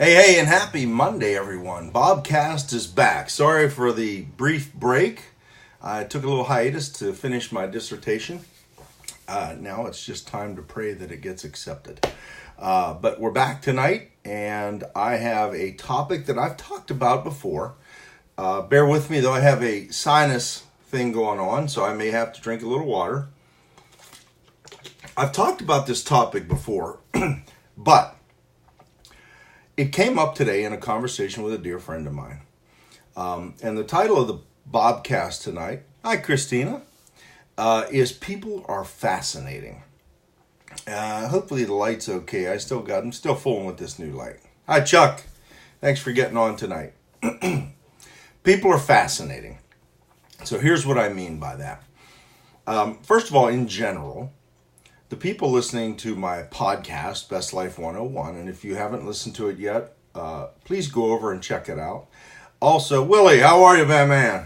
Hey, and happy Monday, everyone. Bobcast is back. Sorry for the brief break. I took a little hiatus to finish my dissertation. Now it's just time to pray that it gets accepted. But we're back tonight, and I have a topic that I've talked about before. Bear with me, though. I have a sinus thing going on, so I may have to drink a little water. I've talked about this topic before, but it came up today in a conversation with a dear friend of mine. And the title of the Bobcast tonight, hi Christina, is People Are Fascinating. Hopefully the light's okay. I'm still fooling with this new light. Hi Chuck, thanks for getting on tonight. People are fascinating. So here's what I mean by that. First of all, in general, the people listening to my podcast, Best Life 101, and if you haven't listened to it yet, please go over and check it out. Also, Willie, how are you, man?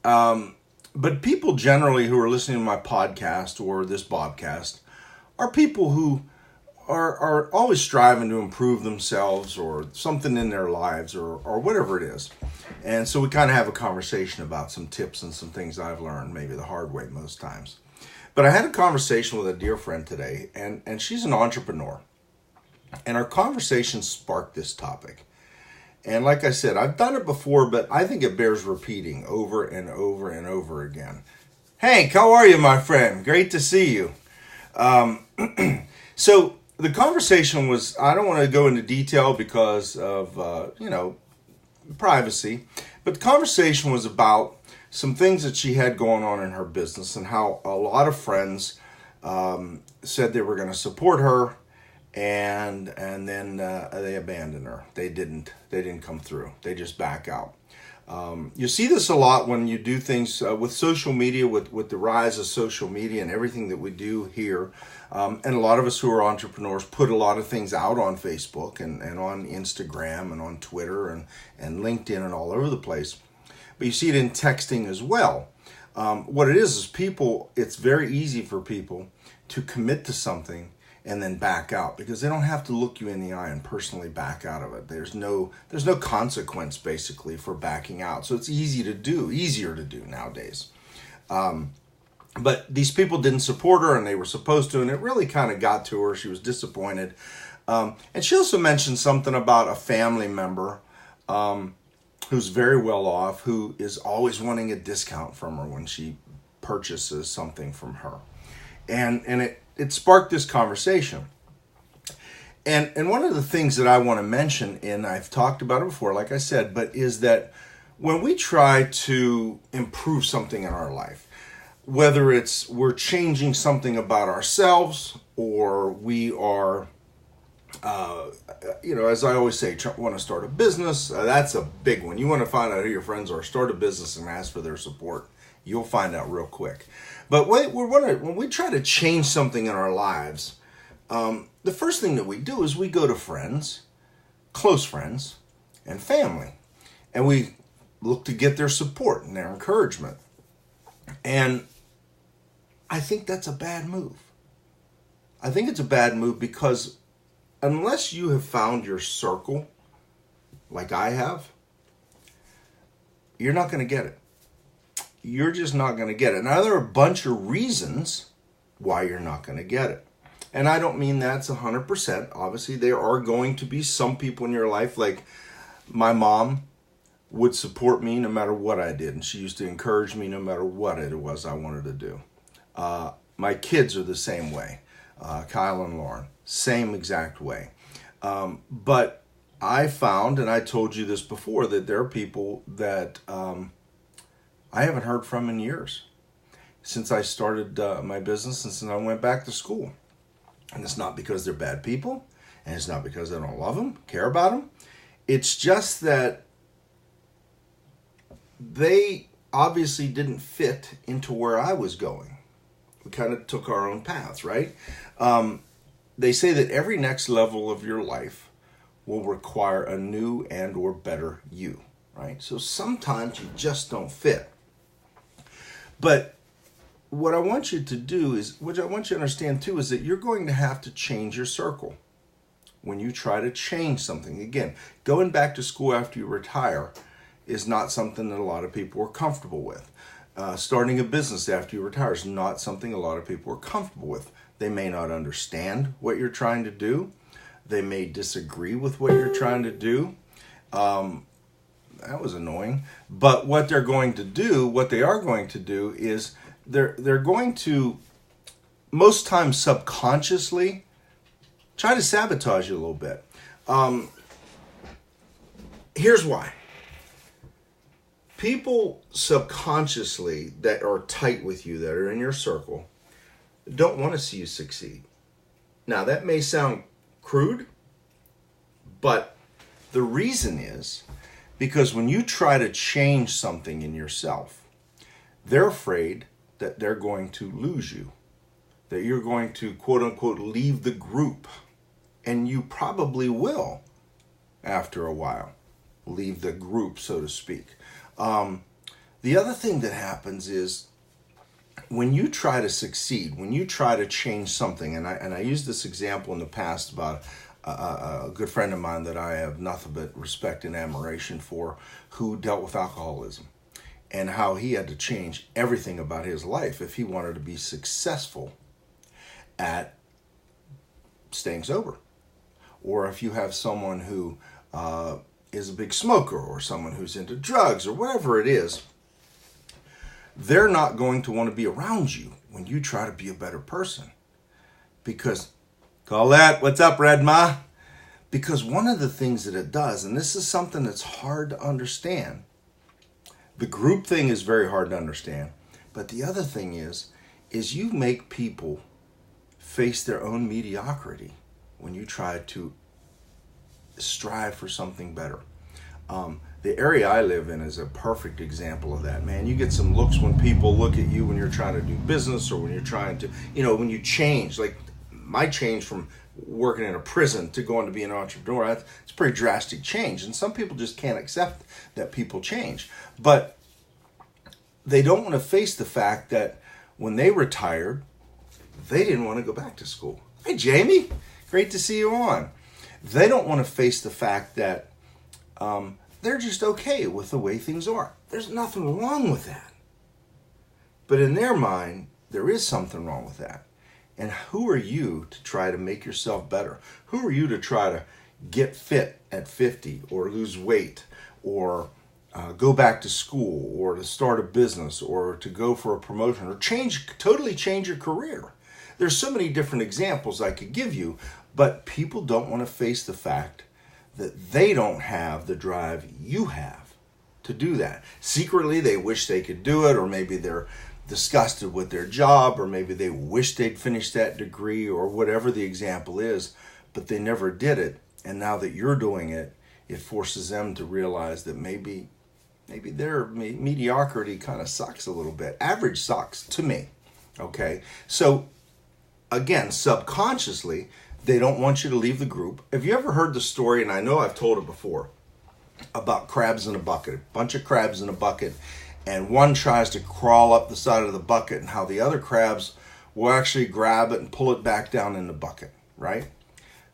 But people generally who are listening to my podcast or this Bobcast are people who are always striving to improve themselves or something in their lives or whatever it is. And so we kind of have a conversation about some tips and some things I've learned, maybe the hard way most times. But I had a conversation with a dear friend today, and she's an entrepreneur. And our conversation sparked this topic. And like I said, I've done it before, but I think it bears repeating over and over and over again. Hank, how are you, my friend? Great to see you. So the conversation was, I don't want to go into detail because of, privacy. But the conversation was about some things that she had going on in her business and how a lot of friends said they were going to support her, and then they abandoned her. They didn't come through. They just back out. You see this a lot when you do things with social media, with the rise of social media and everything that we do here. And a lot of us who are entrepreneurs put a lot of things out on Facebook and on Instagram and on Twitter and LinkedIn and all over the place. But you see it in texting as well. What it is people, it's very easy for people to commit to something and then back out because they don't have to look you in the eye and personally back out of it. There's no consequence basically for backing out. So it's easier to do nowadays. But these people didn't support her and they were supposed to, and it really kind of got to her. She was disappointed. And she also mentioned something about a family member who's very well off, who is always wanting a discount from her when she purchases something from her. And it sparked this conversation. And one of the things that I want to mention, and I've talked about it before, like I said, but is that when we try to improve something in our life, whether it's we're changing something about ourselves or we are as I always say, want to start a business. That's a big one. You want to find out who your friends are, start a business and ask for their support. You'll find out real quick. But when we try to change something in our lives, the first thing that we do is we go to friends, close friends, and family. And we look to get their support and their encouragement. And I think that's a bad move. I think it's a bad move because unless you have found your circle, like I have, you're not going to get it. You're just not going to get it. Now, there are a bunch of reasons why you're not going to get it. And I don't mean that's 100%. Obviously, there are going to be some people in your life, like my mom would support me no matter what I did. And she used to encourage me no matter what it was I wanted to do. My kids are the same way. Kyle and Lauren, same exact way. But I found, and I told you this before, that there are people that I haven't heard from in years since I started my business and since I went back to school. And it's not because they're bad people, and it's not because I don't love them, care about them. It's just that they obviously didn't fit into where I was going. We kind of took our own paths, right? They say that every next level of your life will require a new and or better you, right? So sometimes you just don't fit. But what I want you to do is, what I want you to understand too, is that you're going to have to change your circle. when you try to change something. Again, going back to school after you retire is not something that a lot of people are comfortable with. Starting a business after you retire is not something a lot of people are comfortable with. They may not understand what you're trying to do. They may disagree with what you're trying to do. That was annoying. But what they are going to do is they're going to, most times subconsciously, try to sabotage you a little bit. Here's why. People subconsciously that are tight with you, that are in your circle, don't want to see you succeed. Now, that may sound crude, but the reason is because when you try to change something in yourself, they're afraid that they're going to lose you, that you're going to, quote unquote, leave the group. And you probably will, after a while, leave the group, so to speak. The other thing that happens is when you try to succeed, when you try to change something, and I used this example in the past about a good friend of mine that I have nothing but respect and admiration for, who dealt with alcoholism, and how he had to change everything about his life if he wanted to be successful at staying sober. Or if you have someone who is a big smoker, or someone who's into drugs, or whatever it is, they're not going to want to be around you when you try to be a better person. Because, Colette, what's up, Red Ma? Because one of the things that it does, and this is something that's hard to understand, the group thing is very hard to understand, but the other thing is you make people face their own mediocrity when you try to strive for something better. The area I live in is a perfect example of that, man. You get some looks when people look at you when you're trying to do business, or when you're trying to, when you change. Like my change from working in a prison to going to be an entrepreneur, it's a pretty drastic change. And some people just can't accept that people change. But they don't want to face the fact that when they retired, they didn't want to go back to school. Hey, Jamie, great to see you on. They don't want to face the fact that they're just okay with the way things are. There's nothing wrong with that. But in their mind, there is something wrong with that. And who are you to try to make yourself better? Who are you to try to get fit at 50, or lose weight, or go back to school, or to start a business, or to go for a promotion, or totally change your career? There's so many different examples I could give you, but people don't want to face the fact that they don't have the drive you have to do that. Secretly, they wish they could do it, or maybe they're disgusted with their job, or maybe they wish they'd finished that degree, or whatever the example is, but they never did it. And now that you're doing it, it forces them to realize that maybe their mediocrity kind of sucks a little bit. Average sucks to me. Okay? So, again, subconsciously, they don't want you to leave the group. Have you ever heard the story, and I know I've told it before, about crabs in a bucket? A bunch of crabs in a bucket, and one tries to crawl up the side of the bucket, and how the other crabs will actually grab it and pull it back down in the bucket, right?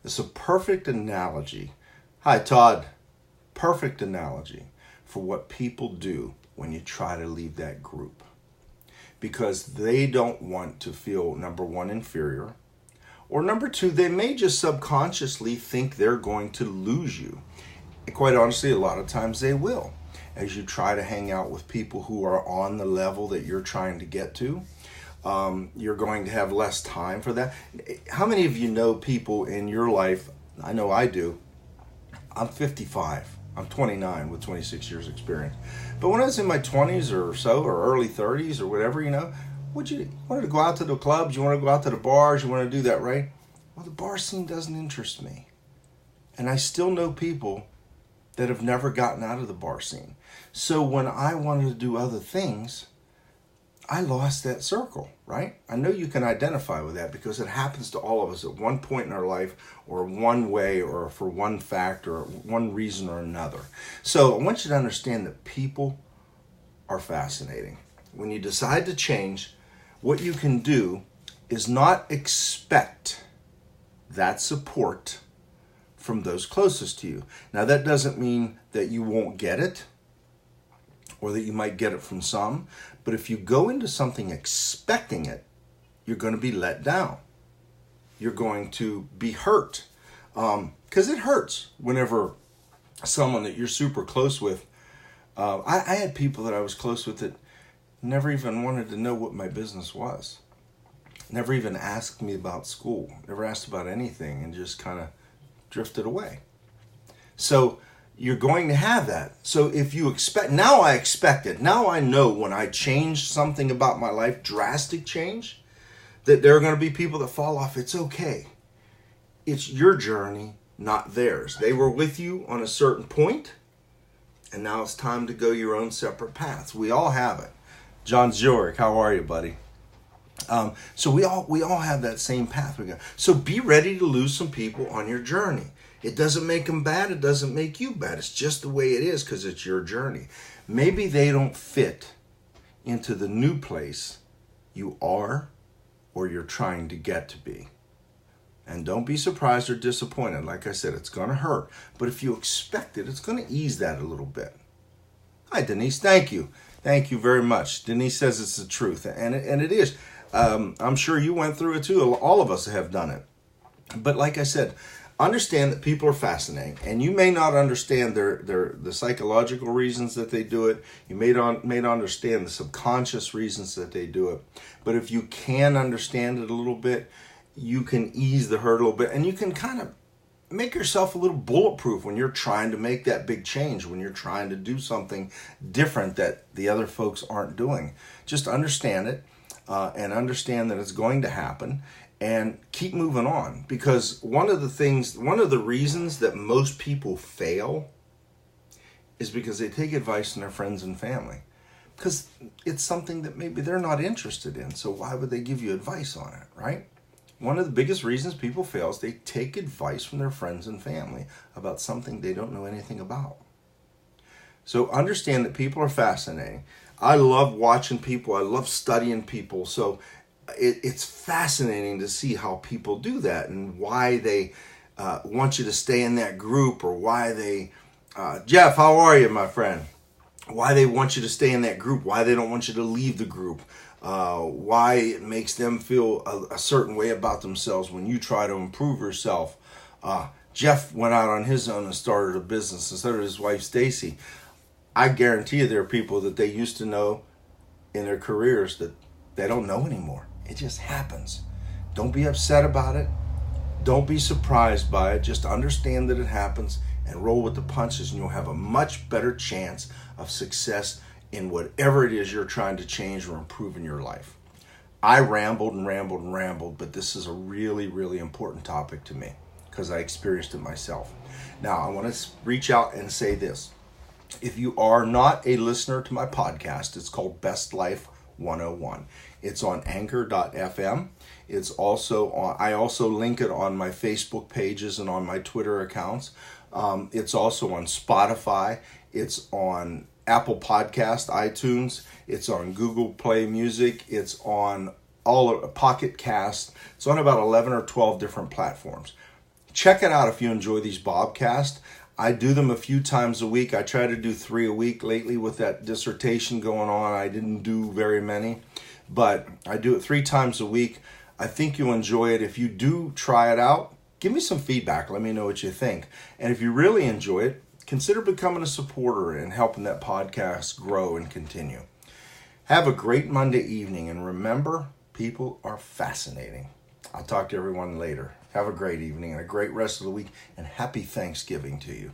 It's a perfect analogy. Hi, Todd. Perfect analogy for what people do when you try to leave that group. Because they don't want to feel, number one, inferior, or number two, they may just subconsciously think they're going to lose you. And quite honestly, a lot of times they will. As you try to hang out with people who are on the level that you're trying to get to, you're going to have less time for that. How many of you know people in your life? I know I do. I'm 55. I'm 29 with 26 years experience. But when I was in my 20s or so, or early 30s or whatever, you wanted to go out to the clubs, you want to go out to the bars, you want to do that, right? Well, the bar scene doesn't interest me. And I still know people that have never gotten out of the bar scene. So when I wanted to do other things, I lost that circle, right? I know you can identify with that because it happens to all of us at one point in our life, or one way, or for one fact, or one reason or another. So I want you to understand that people are fascinating. When you decide to change, what you can do is not expect that support from those closest to you. Now, that doesn't mean that you won't get it or that you might get it from some, but if you go into something expecting it, you're going to be let down. You're going to be hurt, because it hurts whenever someone that you're super close with. I had people that I was close with that never even wanted to know what my business was. Never even asked me about school. Never asked about anything, and just kind of drifted away. So you're going to have that. So if you expect, now I expect it. Now I know when I change something about my life, drastic change, that there are going to be people that fall off. It's okay. It's your journey, not theirs. They were with you on a certain point, and now it's time to go your own separate paths. We all have it. John Zurich, how are you, buddy? So we all have that same path we go. So be ready to lose some people on your journey. It doesn't make them bad. It doesn't make you bad. It's just the way it is, because it's your journey. Maybe they don't fit into the new place you are or you're trying to get to be. And don't be surprised or disappointed. Like I said, it's going to hurt. But if you expect it, it's going to ease that a little bit. Hi, Denise. Thank you. Thank you very much. Denise says it's the truth. And it is. I'm sure you went through it too. All of us have done it. But like I said, understand that people are fascinating, and you may not understand the psychological reasons that they do it. You may not understand the subconscious reasons that they do it. But if you can understand it a little bit, you can ease the hurt a little bit, and you can kind of make yourself a little bulletproof when you're trying to make that big change, when you're trying to do something different that the other folks aren't doing. Just understand it, and understand that it's going to happen. And keep moving on, because one of the reasons that most people fail is because they take advice from their friends and family, because it's something that maybe they're not interested in. So why would they give you advice on it, right? One of the biggest reasons people fail is they take advice from their friends and family about something they don't know anything about. So understand that people are fascinating. I love watching people. I love studying people. So it's fascinating to see how people do that, and why they want you to stay in that group, or why they, Jeff, how are you, my friend? Why they want you to stay in that group, why they don't want you to leave the group, why it makes them feel a certain way about themselves when you try to improve yourself. Jeff went out on his own and started a business, and so did his wife, Stacy. I guarantee you there are people that they used to know in their careers that they don't know anymore. It just happens. Don't be upset about it. Don't be surprised by it. Just understand that it happens and roll with the punches, and you'll have a much better chance of success in whatever it is you're trying to change or improve in your life. I rambled and rambled and rambled, but this is a really, really important topic to me because I experienced it myself. Now, I want to reach out and say this. If you are not a listener to my podcast, it's called Best Life 101. It's on anchor.fm. It's also on, I also link it on my Facebook pages and on my Twitter accounts. It's also on Spotify. It's on Apple Podcast, iTunes. It's on Google Play Music. It's on all of Pocket Cast. It's on about 11 or 12 different platforms. Check it out if you enjoy these Bobcasts. I do them a few times a week. I try to do 3 a week. Lately with that dissertation going on, I didn't do very many, but I do it 3 times a week. I think you'll enjoy it. If you do try it out, give me some feedback. Let me know what you think. And if you really enjoy it, consider becoming a supporter and helping that podcast grow and continue. Have a great Monday evening, and remember, people are fascinating. I'll talk to everyone later. Have a great evening and a great rest of the week, and happy Thanksgiving to you.